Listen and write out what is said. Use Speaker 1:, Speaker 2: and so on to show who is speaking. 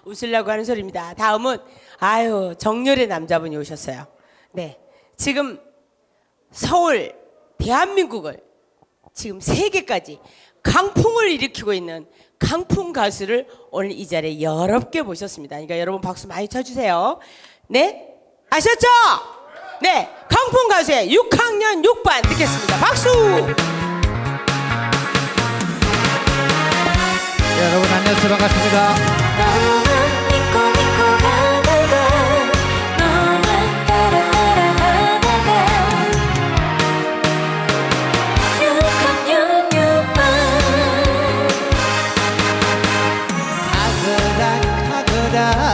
Speaker 1: 웃으려고 하는 소리입니다. 다음은 정열의 남자분이 오셨어요. 네, 지금 서울 대한민국을 지금 세계까지 강풍을 일으키고 있는 강풍 가수를 오늘 이 자리에 여럽게 모셨습니다. 그러니까 여러분 박수 많이 쳐주세요. 네, 아셨죠? 네, 강풍 가수의 6학년 6반 듣겠습니다. 박수!
Speaker 2: 네, 여러분 안녕하세요. 반갑습니다.
Speaker 3: 너만 믿고 가다가 너만 따라가다가 6학년 6반
Speaker 2: 가거라